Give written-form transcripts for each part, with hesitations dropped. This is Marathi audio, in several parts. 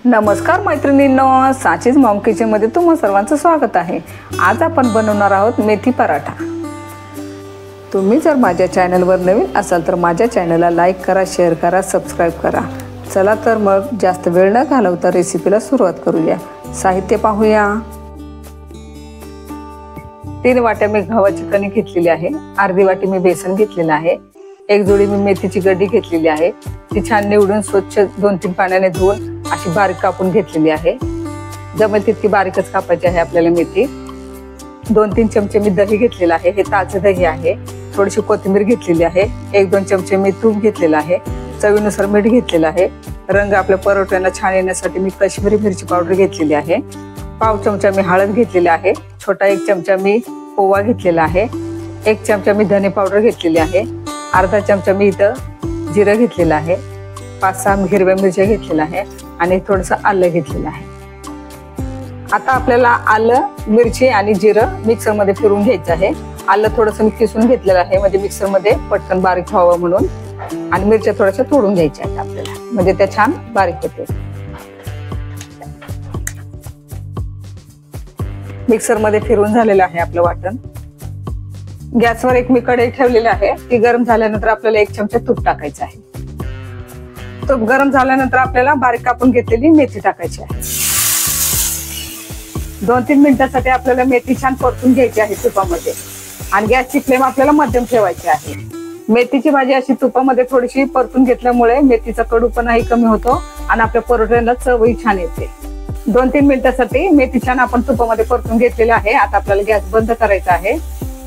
नमस्कार मैत्रिणींनो, साचीज मॉम किचन मध्ये तुम्हा सर्वांचं स्वागत आहे। आज आपण बनवणार आहोत मेथी पराठा। तुम्ही जर माझ्या चॅनलवर नवीन असाल तर माझ्या चॅनलला लाईक करा, शेअर करा, सबस्क्राइब करा। चला तर मग जास्त वेळ न घालवता रेसिपीला सुरुवात करूया। साहित्य पाहूया। 3 वाट्या मी गव्हाची कणिक घेतलेली आहे, अर्धी वाटी मी बेसन घेतलेलं आहे, एक जोडी मी मेथीची गड्डी घेतलेली आहे, ती छान निवडून स्वच्छ 2-3 पाण्याने धुवून अशी बारीक कापून घेतलेली आहे। जमेल तितकी बारीकच कापायची आहे आपल्याला मेथी। 2-3 चमचे मी दही घेतलेलं आहे, हे ताजे दही आहे। थोडीशी कोथिंबीर घेतलेली आहे, 1-2 चमचे मी तूप घेतलेलं आहे, चवीनुसार मीठ घेतलेलं आहे। रंग आपल्या परोठ्यांना छान येण्यासाठी मी काश्मीरी मिरची पावडर घेतलेली आहे। पाव चमचा मी हळद घेतलेली आहे, छोटा 1 चमचा मी ओवा घेतलेला आहे, 1 चमचा मी धने पावडर घेतलेली आहे, अर्धा चमचा मी इथं जिरं घेतलेलं आहे, 5-6 हिरव्या मिरच्या घेतलेल्या आहे आणि थोडंसं आलं घेतलेलं आहे। आता आपल्याला आलं, मिरची आणि जिरं मिक्सर मध्ये फिरवून घ्यायचं आहे। आलं थोडंसं मी किसून घेतलेलं आहे, म्हणजे मिक्सर मध्ये पटकन बारीक व्हावं म्हणून, आणि मिरच्या थोड्याशा तोडून घ्यायच्या आहेत आपल्याला, म्हणजे त्या छान बारीक होते। मिक्सर मध्ये फिरवून झालेलं आहे आपलं वाटण। गॅसवर एक मी कढई ठेवलेली आहे, ती गरम झाल्यानंतर आपल्याला 1 चमचा तूप टाकायचं आहे। तूप गरम झाल्यानंतर आपल्याला बारीक कापून घेतलेली मेथी टाकायची आहे। 2-3 मिनिटांसाठी आपल्याला मेथी छान परतून घ्यायची आहे तुपामध्ये, आणि गॅसची फ्लेम आपल्याला मध्यम ठेवायची आहे। मेथीची भाजी अशी तुपामध्ये थोडीशी परतून घेतल्यामुळे मेथीचा कडूपणाही कमी होतो आणि आपल्या परोठ्याला चवही छान येते। 2-3 मिनिटांसाठी मेथी छान आपण तुपामध्ये परतून घेतलेली आहे। आता आपल्याला गॅस बंद करायचा आहे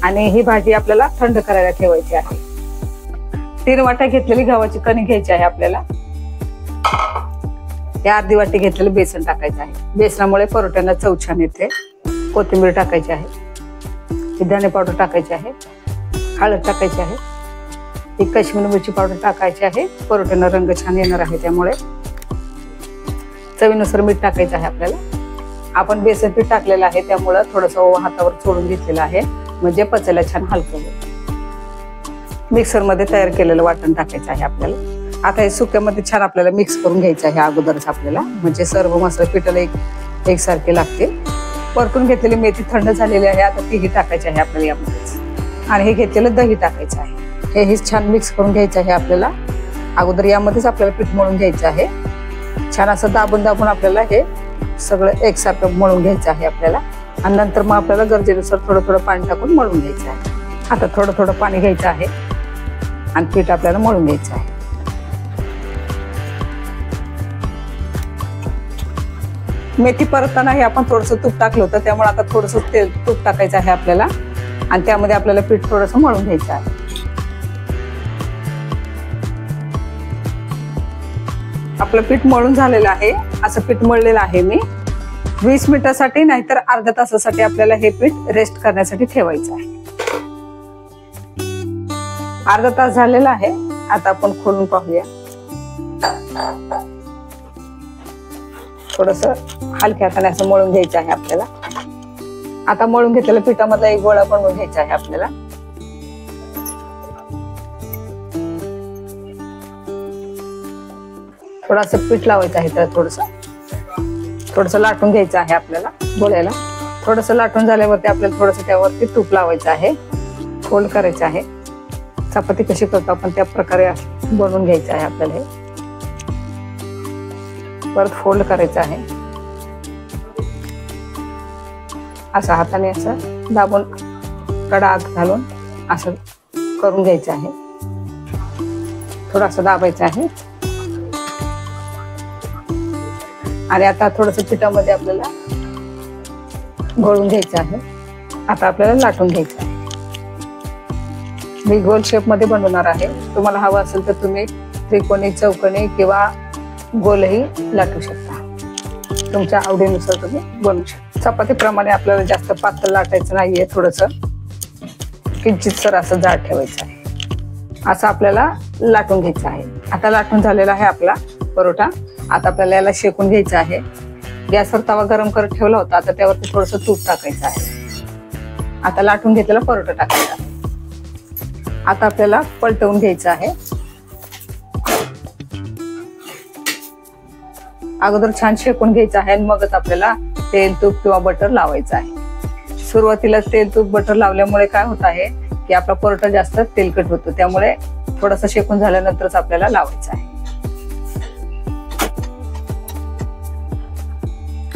आणि ही भाजी आपल्याला थंड करायला ठेवायची आहे। 3 वाट्या घेतलेली गव्हाची कणिक घ्यायची आहे आपल्याला। या अर्धी वाटी घेतलेलं बेसन टाकायचं आहे, बेसनामुळे परोठ्यांना चव छान येते। कोथिंबीर टाकायची आहे, धने पावडर टाकायची आहे, हळद टाकायची आहे, ही काश्मीरी मिरची पावडर टाकायची आहे, परोठ्यांना रंग छान येणार आहे त्यामुळे। चवीनुसार मीठ टाकायचं आहे आपल्याला। आपण बेसन पीठ टाकलेलं आहे त्यामुळे थोडंसं ओवा हातावर चोळून घेतलेलं आहे, म्हणजे पचायला छान हलकं होईल। मिक्सर मध्ये तयार केलेलं वाटण टाकायचं आहे आपल्याला। आता हे सुक्यामध्ये छान आपल्याला मिक्स करून घ्यायचं आहे अगोदरच आपल्याला, म्हणजे सर्व मसाले पिठाला एकसारखे लागते। परतून घेतलेली मेथी थंड झालेली आहे, आता तीही टाकायची आहे आपल्याला यामध्येच, आणि हे घेतलेलं दही टाकायचं आहे। हे छान मिक्स करून घ्यायचं आहे आपल्याला। अगोदर यामध्येच आपल्याला पीठ मळून घ्यायचं आहे, छान असं दाबून दाबून आपल्याला हे सगळं एकसारखं मळून घ्यायचं आहे आपल्याला, आणि नंतर मग आपल्याला गरजेनुसार थोडं थोडं पाणी टाकून मळून घ्यायचं आहे। आता थोडं थोडं पाणी घ्यायचं आहे आणि पीठ आपल्याला मळून घ्यायचं आहे। मेथी परतताना हे आपण थोडंसं तूप टाकलं होतं, त्यामुळे आता थोडंसं तूप टाकायचं आहे आपल्याला, आणि त्यामध्ये आपल्याला पीठ थोडंसं मळून घ्यायचं आहे। आपलं पीठ मळून झालेलं आहे, असं पीठ मळलेलं आहे मी। 20 मिनिटासाठी नाहीतर अर्ध्या तासासाठी आपल्याला हे पीठ रेस्ट करण्यासाठी ठेवायचं आहे। अर्धा तास झालेला आहे, आता आपण खोलून पाहूया। थोडंसं हलक्या हाताने असं मळून घ्यायचं आहे आपल्याला। आता मळून घेतलेल्या पिठामधला एक गोळा बनवून घ्यायचा आहे आपल्याला। थोडंसं पीठ लावायचं आहे त्याला, थोडंसं लाटून घ्यायचं आहे आपल्याला गोळ्याला। थोडंसं लाटून झाल्यावरती आपल्याला थोडंसं त्यावरती तूप लावायचं आहे, फोल्ड करायचं आहे। चपाती कशी करतो आपण त्या प्रकारे बनवून घ्यायचं आहे आपल्याला। हे परत फोल्ड करायचं आहे, असं हाताने असं दाबून कडा आत घालून असं करून घ्यायचं आहे। थोडंसं दाबायचं आहे, आणि आता थोडंसं पिठामध्ये आपल्याला घोळून घ्यायचं आहे। आता आपल्याला लाटून घ्यायचं आहे। मी गोल शेप मध्ये बनवणार आहे, तुम्हाला हवं असेल तर तुम्ही त्रिकोणी, चौकोनी किंवा गोलही लाटू शकता, तुमच्या आवडीनुसार तुम्ही बनवू शकता। चपातीप्रमाणे आपल्याला जास्त पातळ लाटायचं नाहीये, थोडंसं किंचितसर असं जाड ठेवायचं आहे। असं आपल्याला लाटून घ्यायचं आहे। आता लाटून झालेला आहे आपला परोठा। आता आपल्याला याला शेकून घ्यायचं आहे। गॅसवर तवा गरम करत ठेवला होता, आता त्यावरती थोडंसं तूप टाकायचं आहे। आता लाटून घेतलेला परोठा टाकायचा आहे। आता आपल्याला पलटवून घ्यायचं आहे। अगोदर छान शेकून घ्यायचं आहे आणि मगच आपल्याला तेल तूप किंवा बटर लावायचं आहे। सुरुवातीला तेल तूप बटर लावल्यामुळे काय होत आहे की आपला परोठा जास्त तेलकट होतो, त्यामुळे थोडासा शेकून झाल्यानंतरच आपल्याला लावायचं आहे।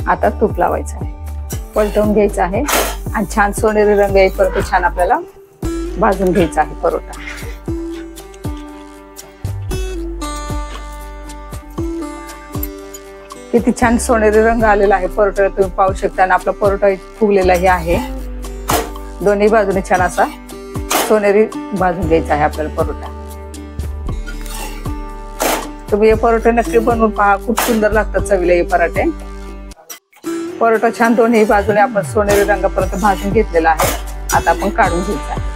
आता तूप लावायचं आहे, पलटवून घ्यायचं आहे आणि छान सोनेरी रंग येईपर्यंत छान आपल्याला भाजून घ्यायचा आहे परोठा। किती छान सोनेरी रंग आलेला आहे परोठ्याला, तुम्ही पाहू शकता। आणि आपला परोठा फुगलेलाही आहे, दोन्ही बाजूने छान असा सोनेरी भाजून घ्यायचा आहे आपल्याला परोठा। तुम्ही हे परोठे नक्की बनवून पहा, खूप सुंदर लागतात चवीला हे पराठे। परोठा छान दोन्ही बाजूने आपण सोनेरी रंगापर्यंत भाजून घेतलेला आहे, आता आपण काढून घ्यायचा आहे।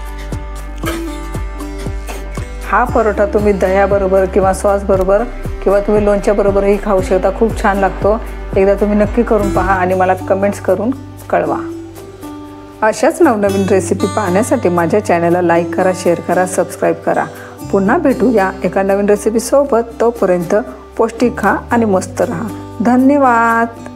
हा परोठा तुम्ही दह्याबरोबर किंवा सॉस बरोबर किंवा तुम्ही लोणच्या बरोबरही खाऊ शकता, खूप छान लागतो। एकदा तुम्ही नक्की करून पहा आणि मला कमेंट्स करून कळवा। अशाच नवनवीन रेसिपी पाहण्यासाठी माझ्या चॅनलला लाईक करा, शेअर करा, सबस्क्राईब करा। पुन्हा भेटूया एका नवीन रेसिपी सोबत, तोपर्यंत पौष्टिक खा आणि मस्त रहा। धन्यवाद।